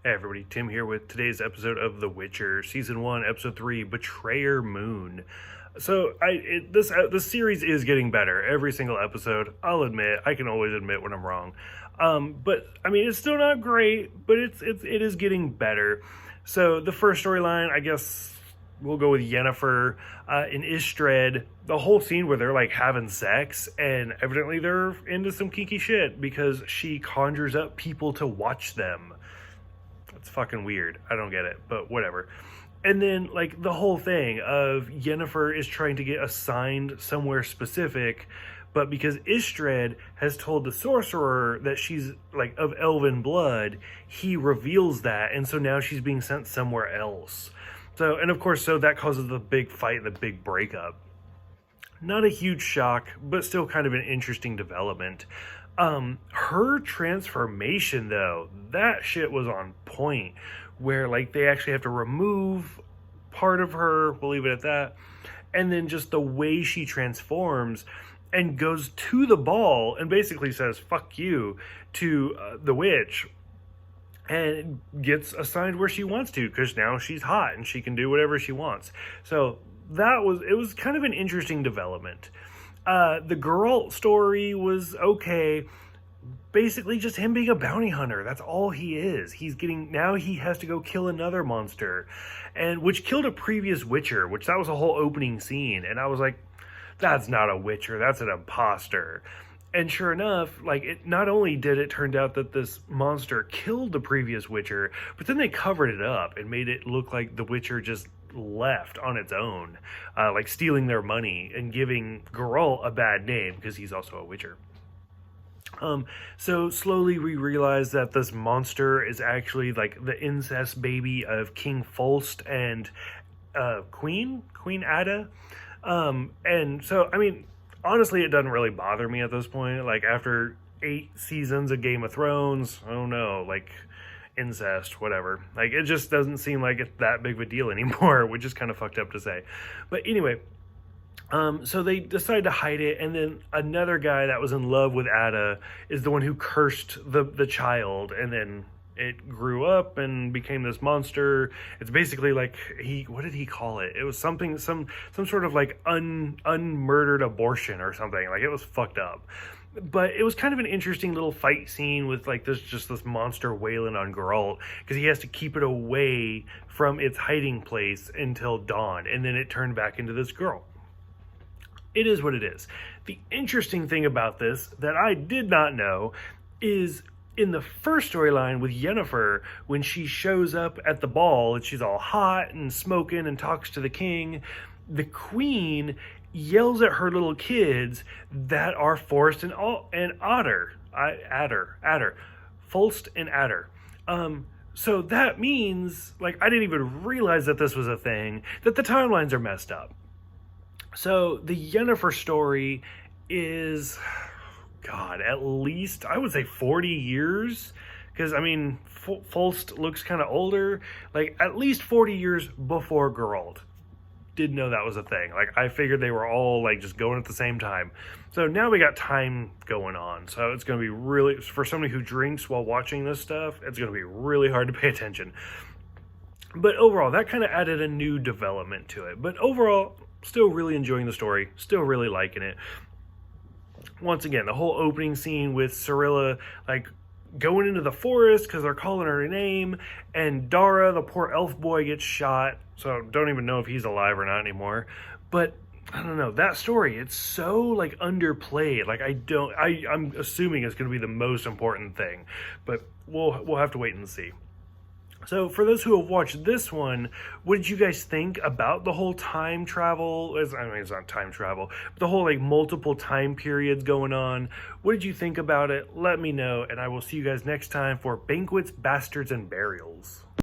Hey everybody, Tim here with today's episode of The Witcher, Season 1, Episode 3, Betrayer Moon. So, this series is getting better every single episode. I'll admit, I can always admit when I'm wrong. But, I mean, it's still not great, but it is getting better. So, the first storyline, I guess we'll go with Yennefer in Istred. The whole scene where they're like having sex, and evidently they're into some kinky shit because she conjures up people to watch them. It's fucking weird. I don't get it, but whatever. And then, like, the whole thing of Yennefer is trying to get assigned somewhere specific, but because Istred has told the sorcerer that she's, like, of elven blood, he reveals that, and so now she's being sent somewhere else. So, and of course, so that causes the big fight, the big breakup. Not a huge shock, but still kind of an interesting development. Her transformation, though, that shit was on point, where like they actually have to remove part of her, we'll leave it at that, and then just the way she transforms and goes to the ball and basically says fuck you to the witch, and gets assigned where she wants to because now she's hot and she can do whatever she wants. So it was kind of an interesting development. The Geralt story was okay. Basically just him being a bounty hunter. That's all he is. Now he has to go kill another monster, and which killed a previous Witcher, which that was a whole opening scene. And I was like, that's not a Witcher, that's an imposter. And sure enough, like, it not only did it turn out that this monster killed the previous Witcher, but then they covered it up and made it look like the Witcher just left on its own, like stealing their money and giving Geralt a bad name because he's also a Witcher. So slowly we realize that this monster is actually like the incest baby of King Folst and Queen Ada. And so, I mean, honestly, it doesn't really bother me at this point. Like, after 8 seasons of Game of Thrones, I don't know, like, incest, whatever. Like, it just doesn't seem like it's that big of a deal anymore, which is kind of fucked up to say. But anyway, so they decide to hide it, and then another guy that was in love with Ada is the one who cursed the child, and then it grew up and became this monster. It's basically like what did he call it? It was something, some sort of like unmurdered abortion or something. Like, it was fucked up. But it was kind of an interesting little fight scene with like this monster wailing on Geralt because he has to keep it away from its hiding place until dawn, and then it turned back into this girl. It is what it is. The interesting thing about this that I did not know is in the first storyline with Yennefer, when she shows up at the ball and she's all hot and smoking and talks to the king, the queen yells at her little kids that are Forrest and Adder. Folst and Adder. So that means, like, I didn't even realize that this was a thing, that the timelines are messed up. So the Yennefer story is, God, at least, I would say 40 years. Because, I mean, Folst looks kind of older. Like, at least 40 years before Geralt. Didn't know that was a thing. Like, I figured they were all, like, just going at the same time. So now we got time going on. So it's going to be really, for somebody who drinks while watching this stuff, it's going to be really hard to pay attention. But overall, that kind of added a new development to it. But overall, still really enjoying the story. Still really liking it. Once again, the whole opening scene with Cirilla, like, going into the forest because they're calling her name, and Dara, the poor elf boy, gets shot. So don't even know if he's alive or not anymore. But I don't know, that story, it's so like underplayed. Like, I'm assuming it's going to be the most important thing, but we'll have to wait and see. So for those who have watched this one, what did you guys think about the whole time travel? I mean, it's not time travel, but the whole like multiple time periods going on. What did you think about it? Let me know, and I will see you guys next time for Banquets, Bastards, and Burials.